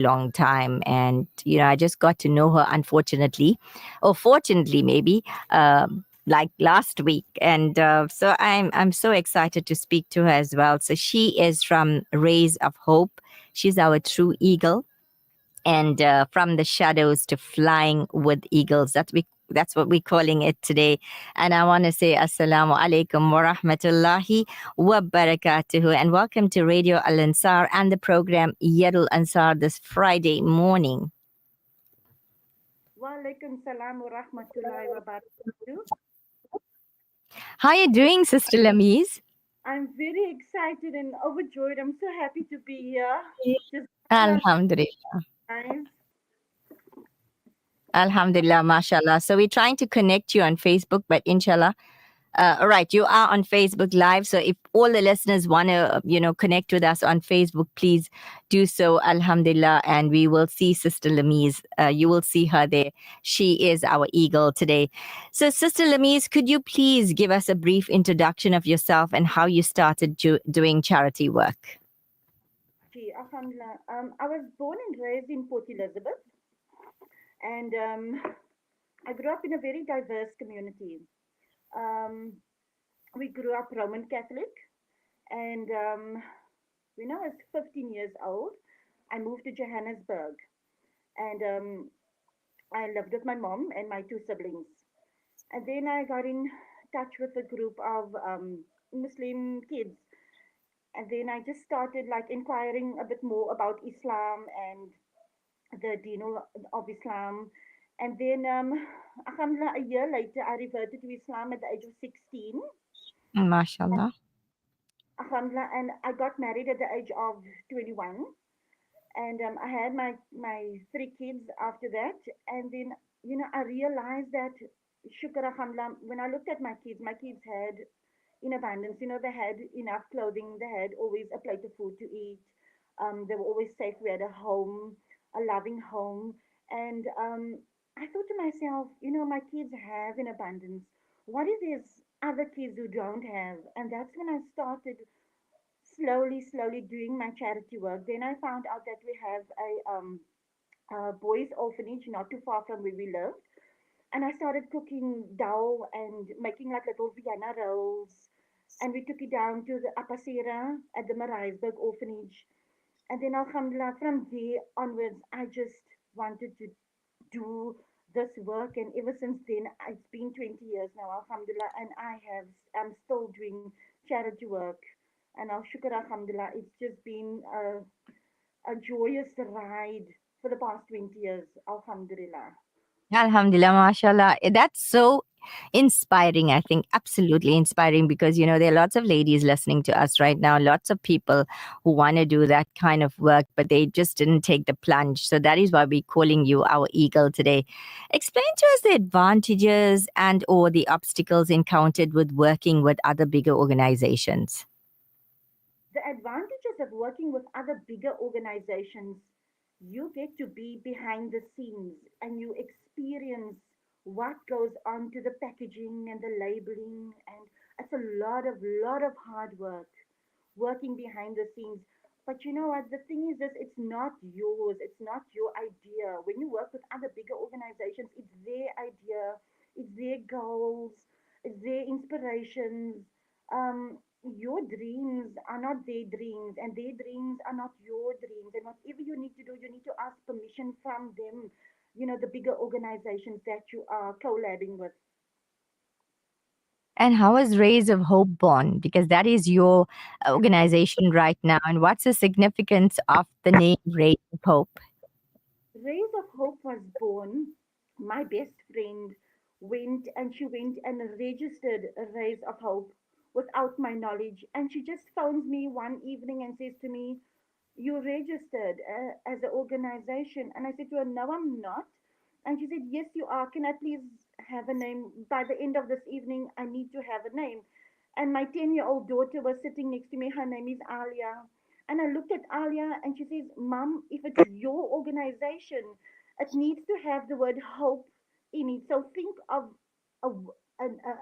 long time, and I just got to know her, unfortunately, or fortunately, maybe. Like last week, and so I'm so excited to speak to her as well. So she is from Rays of Hope. She's our true eagle, and from the shadows to flying with eagles. That's what we're calling it today. And I want to say assalamu alaikum wa rahmatullahi wa barakatuhu, and welcome to Radio Al Ansar and the program Yadul Ansar this Friday morning. Wa alaikum salam wa rahmatullahi wa barakatuh. How are you doing, Sister Lamiz? I'm very excited and overjoyed. I'm so happy to be here. Just Alhamdulillah. guys. Alhamdulillah, mashallah. So we're trying to connect you on Facebook, but inshallah. All right, you are on Facebook Live. So if all the listeners want to, connect with us on Facebook, please do so. Alhamdulillah, and we will see Sister Lamiz. You will see her there. She is our eagle today. So, Sister Lamiz, could you please give us a brief introduction of yourself and how you started doing charity work? Gee, alhamdulillah. I was born and raised in Port Elizabeth, and I grew up in a very diverse community. Um, we grew up Roman Catholic, and when I was 15 years old, I moved to Johannesburg, and I lived with my mom and my two siblings. And then I got in touch with a group of Muslim kids. And then I just started like inquiring a bit more about Islam and the deen of Islam. And then, alhamdulillah, a year later, I reverted to Islam at the age of 16. MashaAllah. Alhamdulillah, and I got married at the age of 21. And I had my three kids after that. And then, I realized that, shukr alhamdulillah, when I looked at my kids had in abundance. They had enough clothing, they had always a plate of food to eat. They were always safe. We had a home, a loving home. And I thought to myself, my kids have in abundance. What if there's other kids who don't have? And that's when I started slowly doing my charity work. Then I found out that we have a boys' orphanage not too far from where we live. And I started cooking dough and making like little Vienna rolls. And we took it down to the Apasira at the Maritzburg orphanage. And then Alhamdulillah, from there onwards, I just wanted to do this work. And ever since then, it's been 20 years now, Alhamdulillah, and I'm still doing charity work. And Al Shukr, Alhamdulillah, it's just been a joyous ride for the past 20 years, Alhamdulillah. Alhamdulillah, mashallah. That's so inspiring, I think. Absolutely inspiring, because, there are lots of ladies listening to us right now, lots of people who want to do that kind of work, but they just didn't take the plunge. So that is why we're calling you our eagle today. Explain to us the advantages and or the obstacles encountered with working with other bigger organizations. The advantages of working with other bigger organizations, you get to be behind the scenes and you experience what goes on to the packaging and the labeling, and it's a lot of hard work working behind the scenes. But you know what? The thing is this, it's not yours, it's not your idea. When you work with other bigger organizations, it's their idea, it's their goals, it's their inspirations. Your dreams are not their dreams, and their dreams are not your dreams. And whatever you need to do, you need to ask permission from them, the bigger organizations that you are collabing with. And how is Rays of Hope born? Because that is your organization right now. And what's the significance of the name Rays of Hope? Rays of Hope was born. My best friend she went and registered a Rays of Hope without my knowledge. And she just phones me one evening and says to me, "You registered as an organization." And I said to her, "No, I'm not." And she said, "Yes, you are. Can I please have a name? By the end of this evening, I need to have a name." And my 10-year-old daughter was sitting next to me. Her name is Alia. And I looked at Alia and she says, "Mom, if it's your organization, it needs to have the word hope in it. So think of a,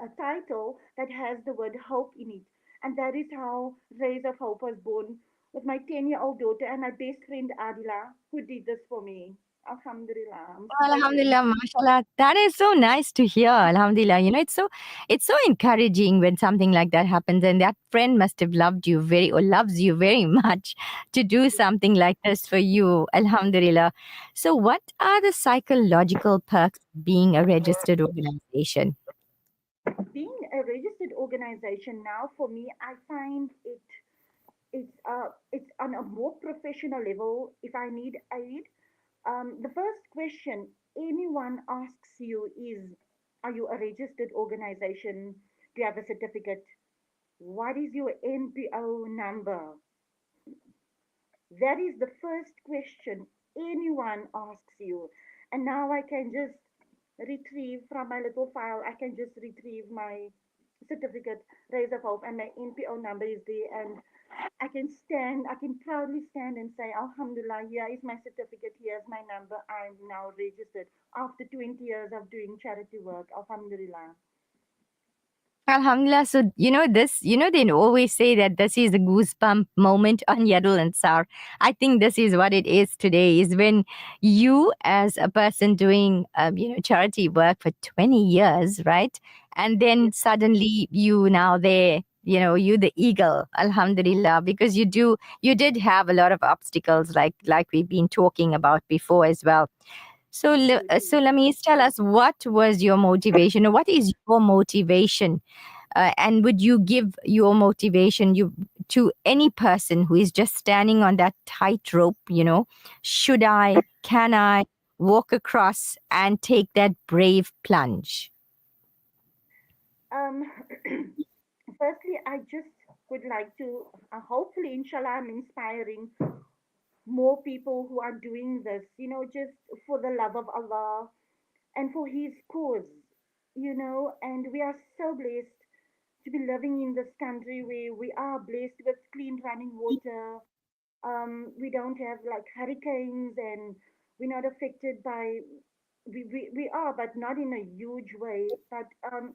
a title that has the word hope in it." And that is how Rays of Hope was born. with my 10-year-old daughter and my best friend Adila, who did this for me. Alhamdulillah, I'm so blessed. Alhamdulillah, mashallah. That is so nice to hear. Alhamdulillah. It's so encouraging when something like that happens, and that friend must have loved you very or loves you very much to do something like this for you. Alhamdulillah. So what are the psychological perks of being a registered organization? Being a registered organization now, for me, I find it's on a more professional level. If I need aid, the first question anyone asks you is, "Are you a registered organization? Do you have a certificate? What is your NPO number?" That is the first question anyone asks you. And now I can just retrieve from my little file, I can just retrieve my certificate, Raise of Hope, and my NPO number is there. And I can proudly stand and say, Alhamdulillah, here is my certificate, here's my number, I'm now registered after 20 years of doing charity work. Alhamdulillah. Alhamdulillah. So, they always say that this is a goosebump moment on Yadul Ansar. I think this is what it is today, is when you, as a person doing, charity work for 20 years, right? And then Yes, suddenly you now there, you the eagle, Alhamdulillah, because you did have a lot of obstacles like we've been talking about before as well. So, absolutely. so let me tell us, what was your motivation, or what is your motivation, and would you give your motivation you to any person who is just standing on that tightrope? Should I, can I walk across and take that brave plunge? Um, Firstly, I just would like to, hopefully, inshallah, I'm inspiring more people who are doing this, just for the love of Allah and for His cause, and we are so blessed to be living in this country where we are blessed with clean running water. We don't have like hurricanes, and we're not affected by, we are, but not in a huge way. But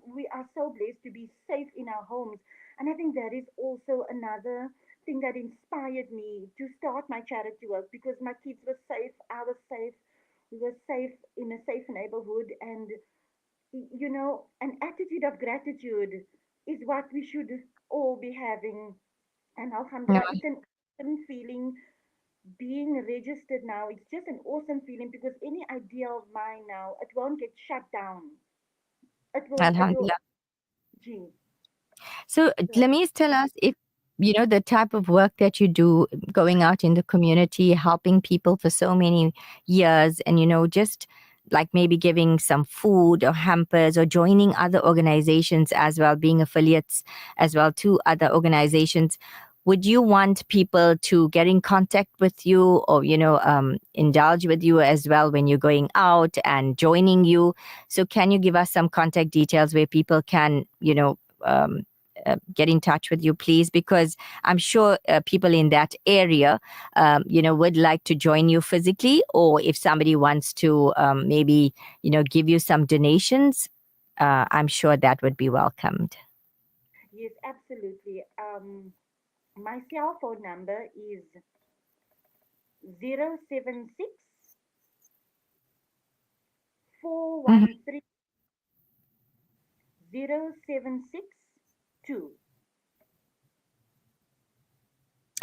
we are so blessed to be safe in our homes. And I think that is also another thing that inspired me to start my charity work, because my kids were safe, I was safe, we were safe in a safe neighborhood. And, an attitude of gratitude is what we should all be having. And No, Alhamdulillah, it's an awesome feeling being registered now. It's just an awesome feeling, because any idea of mine now, it won't get shut down. It will, Alhamdulillah. gee. So So, let me tell us, if the type of work that you do, going out in the community, helping people for so many years, and just like maybe giving some food or hampers, or joining other organizations as well, being affiliates as well to other organizations. Would you want people to get in contact with you, or indulge with you as well when you're going out and joining you? So can you give us some contact details where people can um, get in touch with you, please? Because I'm sure people in that area, would like to join you physically, or if somebody wants to maybe, give you some donations, I'm sure that would be welcomed. yes, absolutely. My cell phone number is 076 Mhm. 413 0762.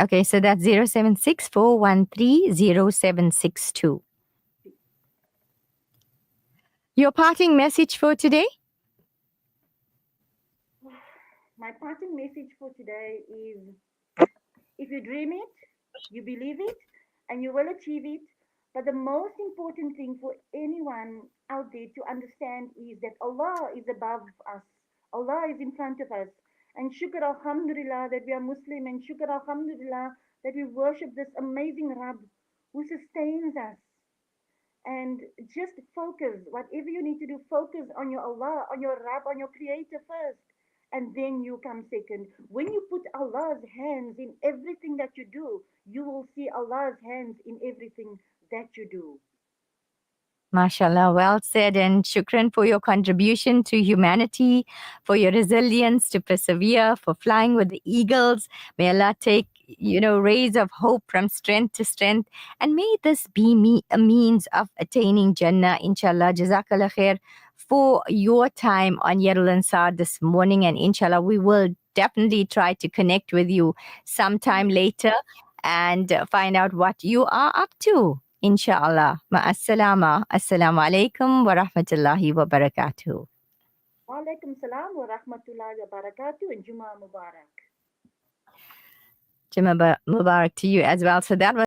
Okay, so that's 076 413 0762. Your parting message for today? My parting message for today is, if you dream it, you believe it, and you will achieve it. But the most important thing for anyone out there to understand is that Allah is above us. Allah is in front of us. And shukr alhamdulillah that we are Muslim, and shukr alhamdulillah that we worship this amazing Rabb who sustains us. And just focus, whatever you need to do, focus on your Allah, on your Rabb, on your Creator first, and then you come second. When you put Allah's hands in everything that you do, you will see Allah's hands in everything that you do. Mashallah, well said, and shukran for your contribution to humanity, for your resilience to persevere, for flying with the eagles. May Allah take rays of hope from strength to strength. And may this be a means of attaining Jannah, inshallah. Jazakallah khair for your time on Yadul Ansar this morning. And inshallah, we will definitely try to connect with you sometime later and find out what you are up to. Inshallah. Ma'assalama. Assalamu alaikum wa rahmatullahi wa barakatuh. Wa alaikum salam wa rahmatullahi wa barakatuh and Juma Mubarak. Juma Mubarak to you as well. So that was